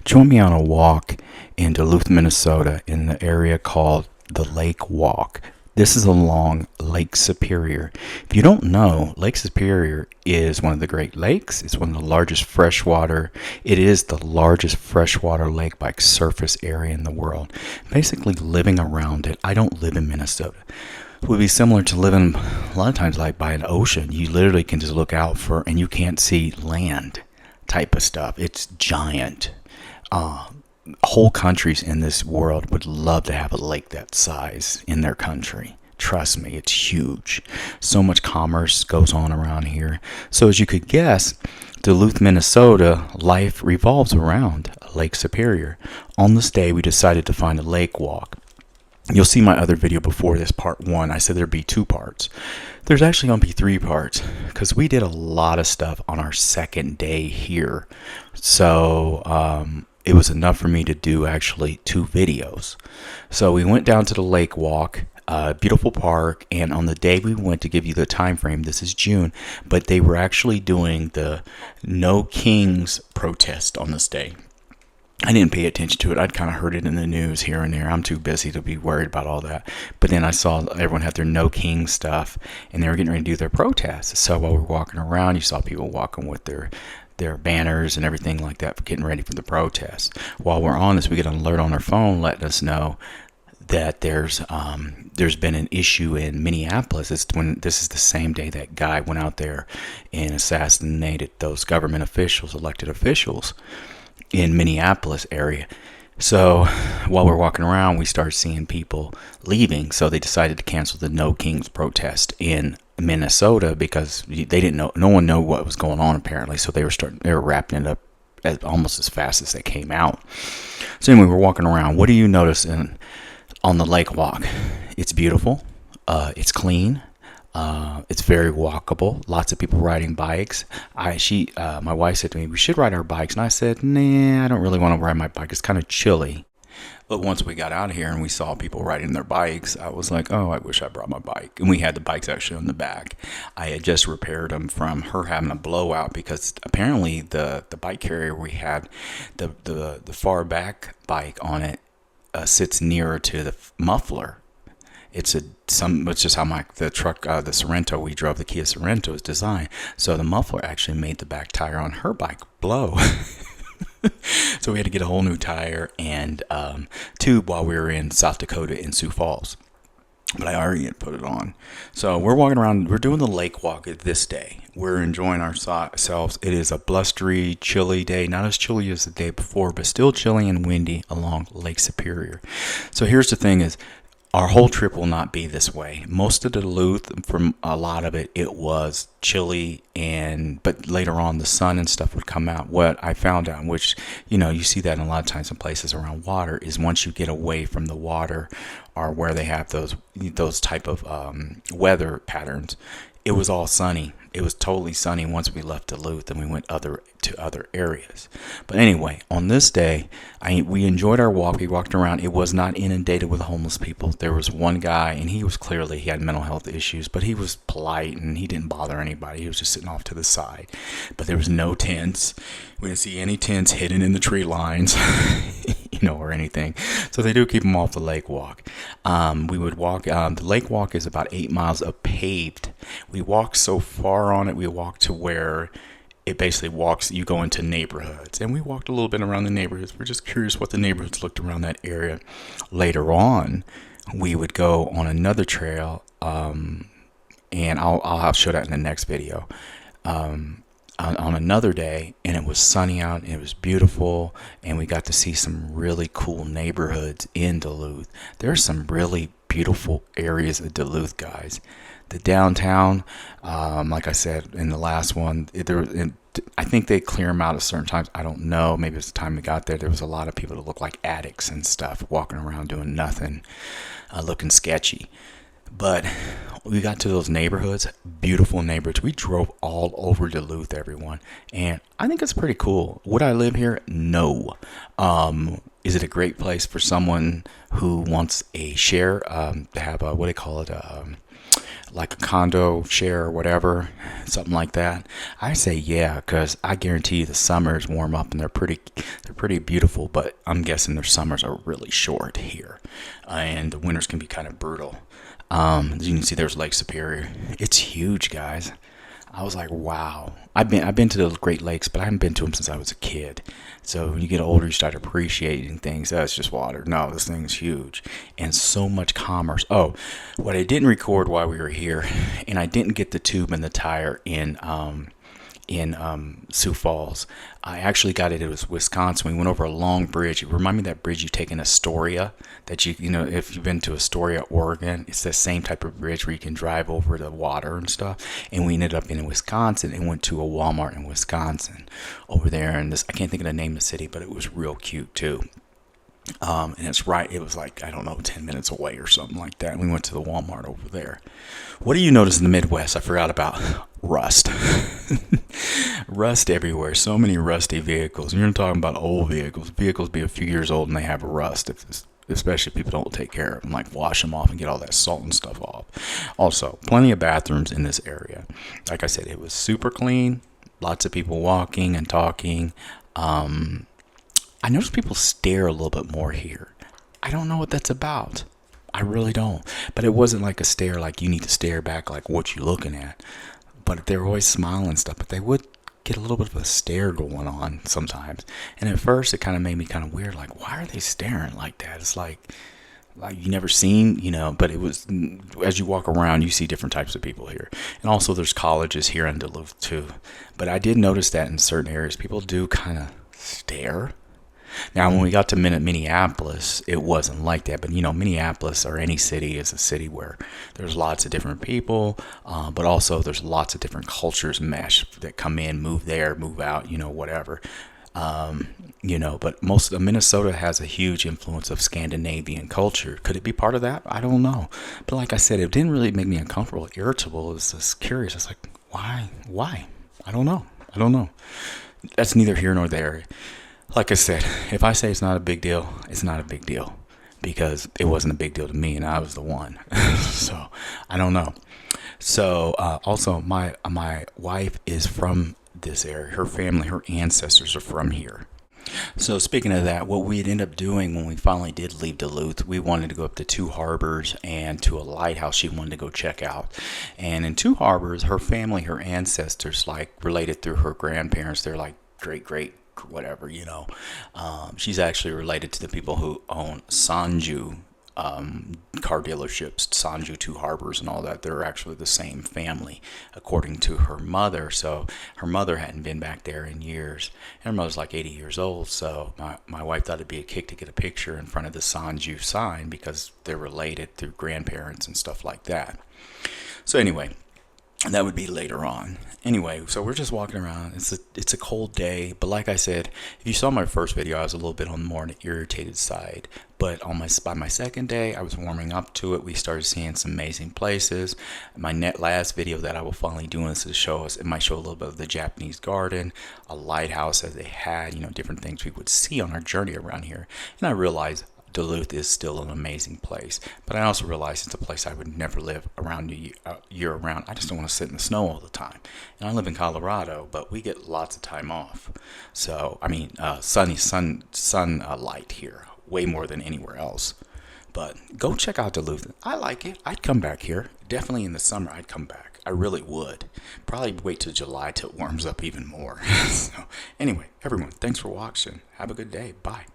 Join me on a walk in Duluth, Minnesota in the area called the Lake Walk. This is along Lake Superior. If you don't know, Lake Superior is one of the Great Lakes. It's one of the largest freshwater. It is the largest freshwater lake by surface area in the world. Basically living around it. I don't live in Minnesota. It would be similar to living a lot of times like by an ocean. You literally can just look out for and you can't see land type of stuff. It's giant. Whole countries in this world would love to have a lake that size in their country. Trust me, it's huge. So much commerce goes on around here. So as you could guess, Duluth, Minnesota, life revolves around Lake Superior. On this day, we decided to find a lake walk. You'll see my other video before this, part 1. I said there'd be 2 parts. There's actually going to be 3 parts because we did a lot of stuff on our second day here. So, it was enough for me to do actually 2 videos. So we went down to the lake walk, beautiful park, and on the day we went, to give you the time frame, this is June, but they were actually doing the No Kings protest on this day. I didn't pay attention to it. I'd kind of heard it in the news here and there. I'm too busy to be worried about all that. But then I saw everyone had their No King stuff, and they were getting ready to do their protest. So while we were walking around, you saw people walking with their banners and everything like that for getting ready for the protest. While we're on this, we get an alert on our phone letting us know that there's been an issue in Minneapolis. This is the same day that guy went out there and assassinated those government officials, elected officials in Minneapolis area. So while we're walking around, we start seeing people leaving. So they decided to cancel the No Kings protest in Minnesota because they didn't know. No one knew what was going on apparently. So they were wrapping it up almost as fast as they came out. So anyway, we're walking around. What do you notice on the lake walk? It's beautiful. It's clean. It's very walkable. Lots of people riding bikes. My wife said to me, we should ride our bikes. And I said, nah, I don't really want to ride my bike. It's kind of chilly. But once we got out here and we saw people riding their bikes, I was like, oh, I wish I brought my bike. And we had the bikes actually on the back. I had just repaired them from her having a blowout because apparently the bike carrier we had, the far back bike on it sits nearer to the muffler. It's just how the truck, the Sorrento we drove, the Kia Sorrento, is designed. So the muffler actually made the back tire on her bike blow. So we had to get a whole new tire and tube while we were in South Dakota in Sioux Falls. But I already had put it on. So we're walking around. We're doing the lake walk this day. We're enjoying ourselves. It is a blustery, chilly day. Not as chilly as the day before, but still chilly and windy along Lake Superior. So here's the thing is, our whole trip will not be this way. Most of Duluth, from a lot of it, it was chilly, but later on the sun and stuff would come out. What I found out, which, you see that in a lot of times in places around water, is once you get away from the water or where they have those type of weather patterns, it was all sunny. It was totally sunny once we left Duluth and we went to other areas. But anyway, on this day, we enjoyed our walk. We walked around. It was not inundated with homeless people. There was one guy, and he had mental health issues, but he was polite and he didn't bother anybody. He was just sitting off to the side. But there was no tents. We didn't see any tents hidden in the tree lines, or anything. So they do keep them off the lake walk. We would walk. The lake walk is about 8 miles of paved. We walked so far on it. We walked to where it basically you go into neighborhoods, and we walked a little bit around the neighborhoods. We're just curious what the neighborhoods looked around that area. Later on, we would go on another trail, and I'll show that in the next video. On another day, and it was sunny out, and it was beautiful, and we got to see some really cool neighborhoods in Duluth. There's some really beautiful areas of Duluth, guys. The downtown, like I said in the last one, I think they clear them out at certain times. I don't know. Maybe it's the time we got there. There was a lot of people that looked like addicts and stuff, walking around doing nothing, looking sketchy. But we got to those neighborhoods, beautiful neighborhoods. We drove all over Duluth, everyone. And I think it's pretty cool. Would I live here? No. Is it a great place for someone who wants a share, to have what do they call it? like a condo share or whatever, something like that? I say yeah, because I guarantee you the summers warm up and they're pretty beautiful. But I'm guessing their summers are really short here, and the winters can be kind of brutal. As you can see, there's Lake Superior. It's huge, guys. I was like, wow. I've been to the Great Lakes, but I haven't been to them since I was a kid. So when you get older, you start appreciating things. That's just water. No, this thing's huge, and so much commerce. Oh, what I didn't record while we were here, and I didn't get the tube and the tire in Sioux Falls. I actually got it. It was Wisconsin. We went over a long bridge. It reminded me of that bridge you take in Astoria. That you know, if you've been to Astoria, Oregon, it's the same type of bridge where you can drive over the water and stuff. And we ended up in Wisconsin and went to a Walmart in Wisconsin over there. And this, I can't think of the name of the city, but it was real cute too. And it's right, it was like, I don't know, 10 minutes away or something like that. And we went to the Walmart over there. What do you notice in the Midwest? I forgot about rust. Rust everywhere. So many rusty vehicles. And you're talking about old vehicles. Vehicles be a few years old and they have rust. Especially if people don't take care of them, like wash them off and get all that salt and stuff off. Also, plenty of bathrooms in this area. Like I said, it was super clean. Lots of people walking and talking. I notice people stare a little bit more here. I don't know what that's about. I really don't. But it wasn't like a stare like you need to stare back like what you looking at. But they're always smiling and stuff. But they would get a little bit of a stare going on sometimes. And at first it kind of made me kind of weird. Like, why are they staring like that? It's like you never seen, you know. But it was, as you walk around, you see different types of people here. And also there's colleges here in Duluth too. But I did notice that in certain areas people do kind of stare. Now, when we got to Minneapolis, it wasn't like that. But, you know, Minneapolis or any city is a city where there's lots of different people, but also there's lots of different cultures meshed that come in, move there, move out, you know, whatever. You know, but most of Minnesota has a huge influence of Scandinavian culture. Could it be part of that? I don't know. But like I said, it didn't really make me uncomfortable, irritable. It was just curious. It's like, why? I don't know. That's neither here nor there. Like I said, if I say it's not a big deal, it's not a big deal because it wasn't a big deal to me and I was the one. So I don't know. So also my wife is from this area. Her family, her ancestors are from here. So speaking of that, what we'd end up doing when we finally did leave Duluth, we wanted to go up to Two Harbors and to a lighthouse she wanted to go check out. And in Two Harbors, her family, her ancestors, like related through her grandparents, they're like great whatever, you know. She's actually related to the people who own Sanju car dealerships, Sanju Two Harbors and all that. They're actually the same family, according to her mother. So her mother hadn't been back there in years, and her mother's like 80 years old. So my wife thought it'd be a kick to get a picture in front of the Sanju sign because they're related through grandparents and stuff like that. So anyway, that would be later on. Anyway, so we're just walking around. It's a cold day, but like I said, if you saw my first video, I was a little bit on the irritated side. But by my second day, I was warming up to it. We started seeing some amazing places. My last video that I will finally do is to show us. It might show a little bit of the Japanese garden, a lighthouse that they had, you know, different things we would see on our journey around here. And I realized Duluth is still an amazing place, but I also realize it's a place I would never live around year round. I just don't want to sit in the snow all the time. And I live in Colorado, but we get lots of time off. So I mean, sunlight here way more than anywhere else. But go check out Duluth. I like it. I'd come back here. Definitely in the summer, I'd come back. I really would. Probably wait till July till it warms up even more. So anyway, everyone, thanks for watching. Have a good day. Bye.